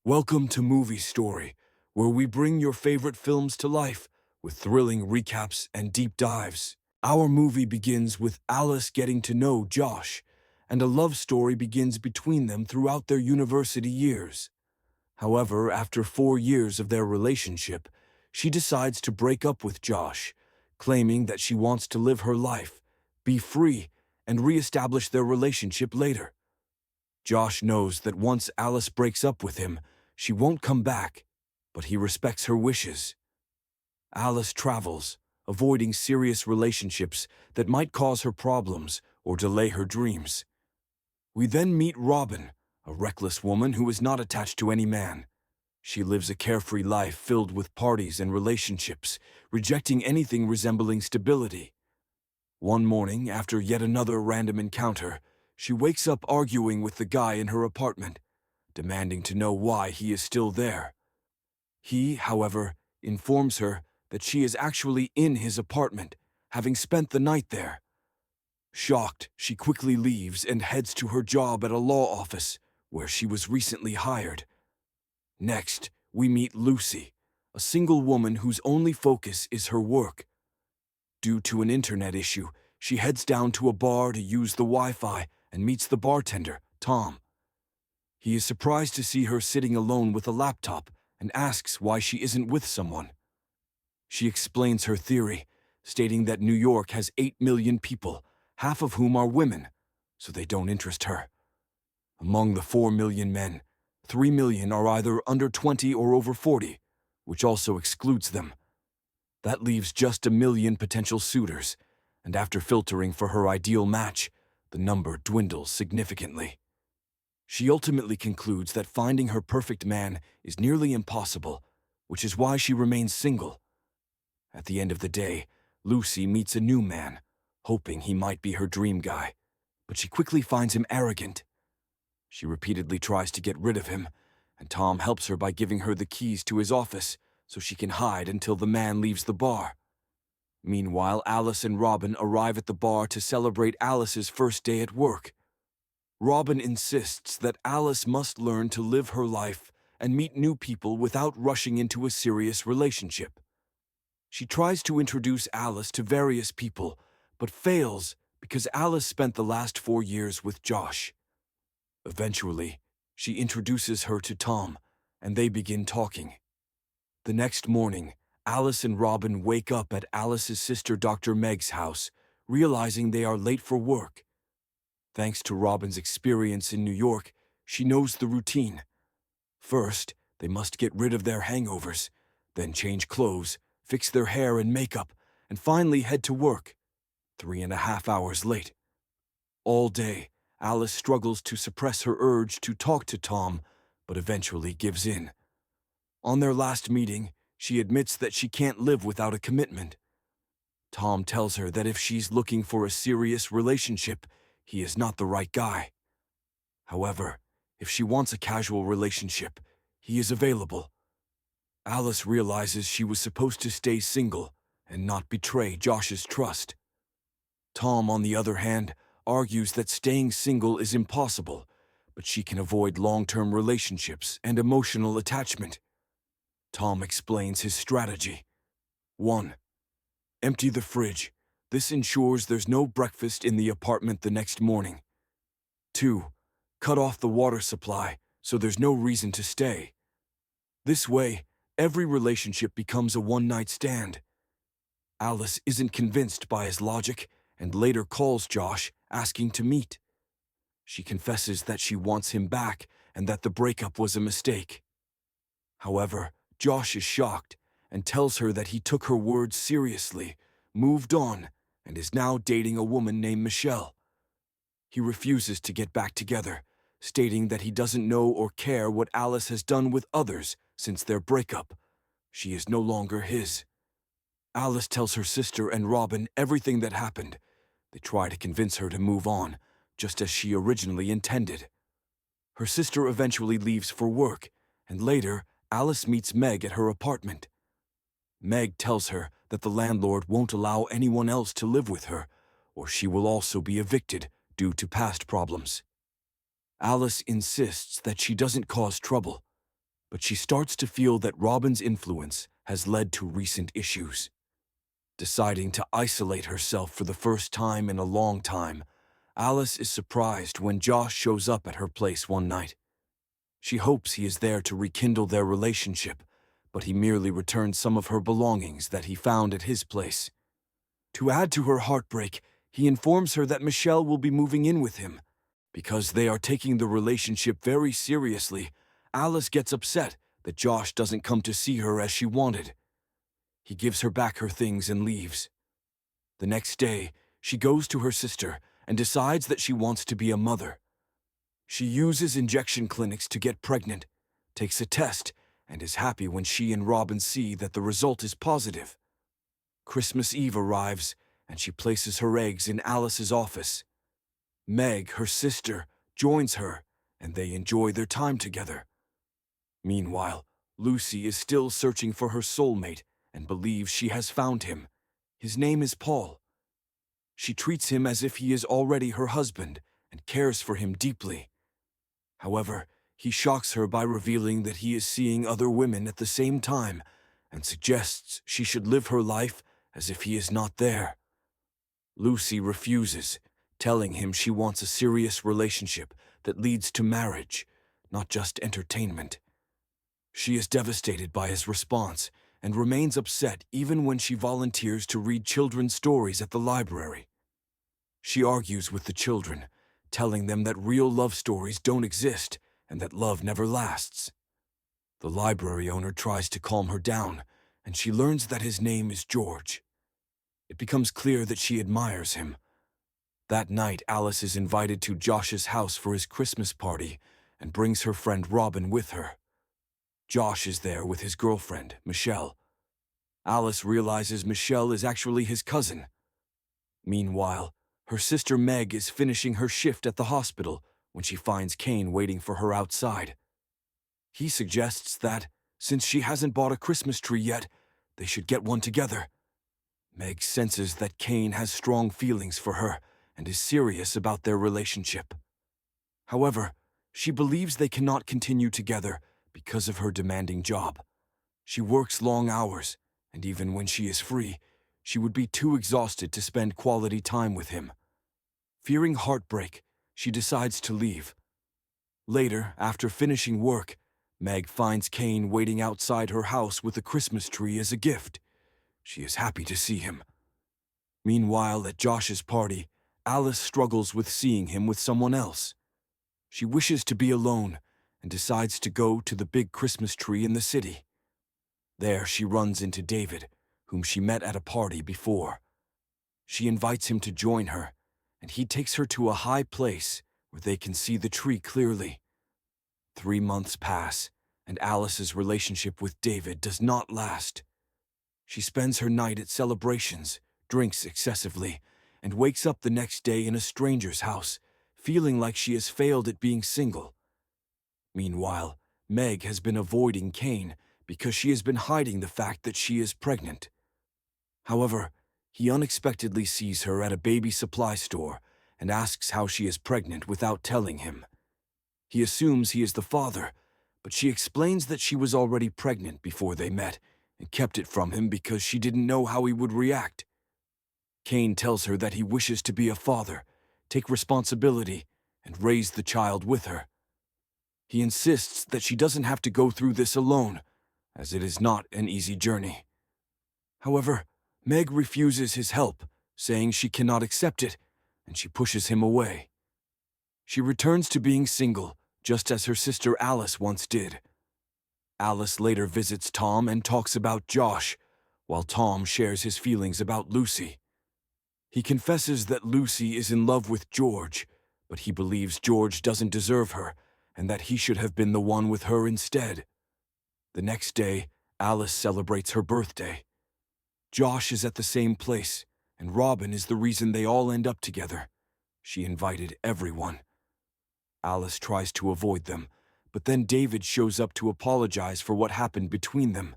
Welcome to Movie Story, where we bring your favorite films to life with thrilling recaps and deep dives. Our movie begins with Alice getting to know Josh, and a love story begins between them throughout their university years. However, after 4 years of their relationship, she decides to break up with Josh, claiming that she wants to live her life, be free, and re-establish their relationship later. Josh knows that once Alice breaks up with him, she won't come back, but he respects her wishes. Alice travels, avoiding serious relationships that might cause her problems or delay her dreams. We then meet Robin, a reckless woman who is not attached to any man. She lives a carefree life filled with parties and relationships, rejecting anything resembling stability. One morning, after yet another random encounter, she wakes up arguing with the guy in her apartment, demanding to know why he is still there. He, however, informs her that she is actually in his apartment, having spent the night there. Shocked, she quickly leaves and heads to her job at a law office, where she was recently hired. Next, we meet Lucy, a single woman whose only focus is her work. Due to an internet issue, she heads down to a bar to use the Wi-Fi and meets the bartender, Tom. He is surprised to see her sitting alone with a laptop and asks why she isn't with someone. She explains her theory, stating that New York has 8 million people, half of whom are women, so they don't interest her. Among the 4 million men, 3 million are either under 20 or over 40, which also excludes them. That leaves just 1 million potential suitors, and after filtering for her ideal match, the number dwindles significantly. She ultimately concludes that finding her perfect man is nearly impossible, which is why she remains single. At the end of the day, Lucy meets a new man, hoping he might be her dream guy, but she quickly finds him arrogant. She repeatedly tries to get rid of him, and Tom helps her by giving her the keys to his office so she can hide until the man leaves the bar. Meanwhile, Alice and Robin arrive at the bar to celebrate Alice's first day at work. Robin insists that Alice must learn to live her life and meet new people without rushing into a serious relationship. She tries to introduce Alice to various people, but fails because Alice spent the last 4 years with Josh. Eventually, she introduces her to Tom, and they begin talking. The next morning, Alice and Robin wake up at Alice's sister Dr. Meg's house, realizing they are late for work. Thanks to Robin's experience in New York, she knows the routine. First, they must get rid of their hangovers, then change clothes, fix their hair and makeup, and finally head to work, 3.5 hours late. All day, Alice struggles to suppress her urge to talk to Tom, but eventually gives in. On their last meeting, she admits that she can't live without a commitment. Tom tells her that if she's looking for a serious relationship, he is not the right guy. However, if she wants a casual relationship, he is available. Alice realizes she was supposed to stay single and not betray Josh's trust. Tom, on the other hand, argues that staying single is impossible, but she can avoid long-term relationships and emotional attachment. Tom explains his strategy. 1. Empty the fridge. This ensures there's no breakfast in the apartment the next morning. 2. Cut off the water supply so there's no reason to stay. This way, every relationship becomes a one-night stand. Alice isn't convinced by his logic and later calls Josh, asking to meet. She confesses that she wants him back and that the breakup was a mistake. However, Josh is shocked and tells her that he took her words seriously, moved on, and is now dating a woman named Michelle. He refuses to get back together, stating that he doesn't know or care what Alice has done with others since their breakup. She is no longer his. Alice tells her sister and Robin everything that happened. They try to convince her to move on, just as she originally intended. Her sister eventually leaves for work, and later, Alice meets Meg at her apartment. Meg tells her that the landlord won't allow anyone else to live with her, or she will also be evicted due to past problems. Alice insists that she doesn't cause trouble. but she starts to feel that Robin's influence has led to recent issues. Deciding to isolate herself for the first time in a long time, Alice is surprised when Josh shows up at her place one night. She hopes he is there to rekindle their relationship, but he merely returns some of her belongings that he found at his place. To add to her heartbreak, he informs her that Michelle will be moving in with him. Because they are taking the relationship very seriously, Alice gets upset that Josh doesn't come to see her as she wanted. He gives her back her things and leaves. The next day, she goes to her sister and decides that she wants to be a mother. She uses injection clinics to get pregnant, takes a test, and is happy when she and Robin see that the result is positive. Christmas Eve arrives, and she places her eggs in Alice's office. Meg, her sister, joins her, and they enjoy their time together. Meanwhile, Lucy is still searching for her soulmate and believes she has found him. His name is Paul. She treats him as if he is already her husband and cares for him deeply. However, he shocks her by revealing that he is seeing other women at the same time and suggests she should live her life as if he is not there. Lucy refuses, telling him she wants a serious relationship that leads to marriage, not just entertainment. She is devastated by his response and remains upset even when she volunteers to read children's stories at the library. She argues with the children, telling them that real love stories don't exist and that love never lasts. The library owner tries to calm her down, and she learns that his name is George. It becomes clear that she admires him. That night, Alice is invited to Josh's house for his Christmas party and brings her friend Robin with her. Josh is there with his girlfriend, Michelle. Alice realizes Michelle is actually his cousin. Meanwhile, her sister Meg is finishing her shift at the hospital when she finds Kane waiting for her outside. He suggests that, since she hasn't bought a Christmas tree yet, they should get one together. Meg senses that Kane has strong feelings for her and is serious about their relationship. However, she believes they cannot continue together because of her demanding job. She works long hours, and even when she is free, she would be too exhausted to spend quality time with him. Fearing heartbreak, she decides to leave. Later, after finishing work, Meg finds Kane waiting outside her house with a Christmas tree as a gift. She is happy to see him. Meanwhile, at Josh's party, Alice struggles with seeing him with someone else. She wishes to be alone and decides to go to the big Christmas tree in the city. There she runs into David, whom she met at a party before. She invites him to join her, and he takes her to a high place where they can see the tree clearly. 3 months pass, and Alice's relationship with David does not last. She spends her night at celebrations, drinks excessively, and wakes up the next day in a stranger's house, feeling like she has failed at being single. Meanwhile, Meg has been avoiding Kane because she has been hiding the fact that she is pregnant. However, he unexpectedly sees her at a baby supply store and asks how she is pregnant without telling him. He assumes he is the father, but she explains that she was already pregnant before they met and kept it from him because she didn't know how he would react. Kane tells her that he wishes to be a father, take responsibility, and raise the child with her. He insists that she doesn't have to go through this alone, as it is not an easy journey. However, Meg refuses his help, saying she cannot accept it, and she pushes him away. She returns to being single, just as her sister Alice once did. Alice later visits Tom and talks about Josh, while Tom shares his feelings about Lucy. He confesses that Lucy is in love with George, but he believes George doesn't deserve her and that he should have been the one with her instead. The next day, Alice celebrates her birthday. Josh is at the same place, and Robin is the reason they all end up together. She invited everyone. Alice tries to avoid them, but then David shows up to apologize for what happened between them.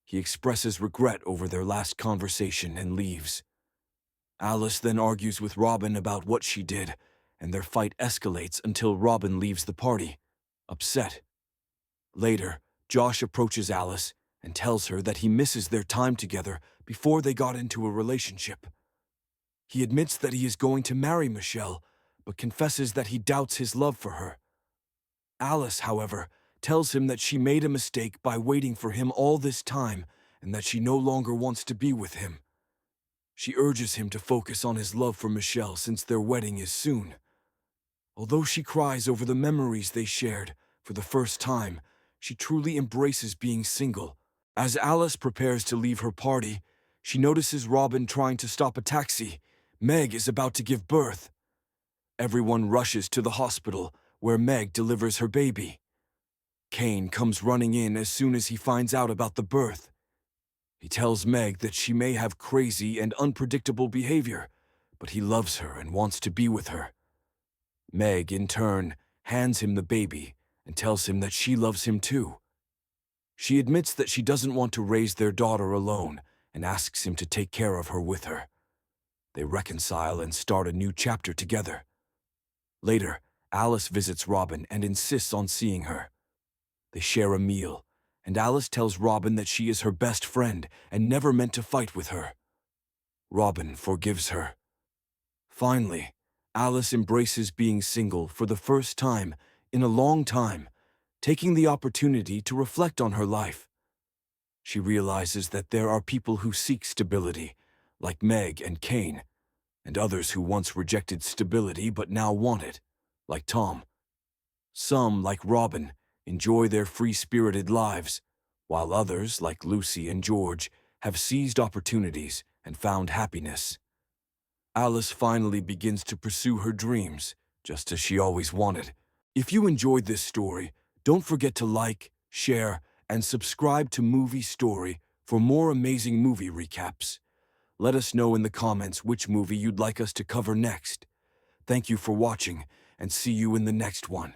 He expresses regret over their last conversation and leaves. Alice then argues with Robin about what she did, and their fight escalates until Robin leaves the party, upset. Later, Josh approaches Alice and tells her that he misses their time together before they got into a relationship. He admits that he is going to marry Michelle, but confesses that he doubts his love for her. Alice, however, tells him that she made a mistake by waiting for him all this time and that she no longer wants to be with him. She urges him to focus on his love for Michelle since their wedding is soon. Although she cries over the memories they shared for the first time, she truly embraces being single. As Alice prepares to leave her party, she notices Robin trying to stop a taxi. Meg is about to give birth. Everyone rushes to the hospital, where Meg delivers her baby. Kane comes running in as soon as he finds out about the birth. He tells Meg that she may have crazy and unpredictable behavior, but he loves her and wants to be with her. Meg, in turn, hands him the baby and tells him that she loves him too. She admits that she doesn't want to raise their daughter alone and asks him to take care of her with her. They reconcile and start a new chapter together. Later, Alice visits Robin and insists on seeing her. They share a meal, and Alice tells Robin that she is her best friend and never meant to fight with her. Robin forgives her. Finally, Alice embraces being single for the first time in a long time, taking the opportunity to reflect on her life. She realizes that there are people who seek stability, like Meg and Kane, and others who once rejected stability but now want it, like Tom. Some, like Robin, enjoy their free-spirited lives, while others, like Lucy and George, have seized opportunities and found happiness. Alice finally begins to pursue her dreams, just as she always wanted. If you enjoyed this story, don't forget to like, share, and subscribe to Movie Story for more amazing movie recaps. Let us know in the comments which movie you'd like us to cover next. Thank you for watching, and see you in the next one.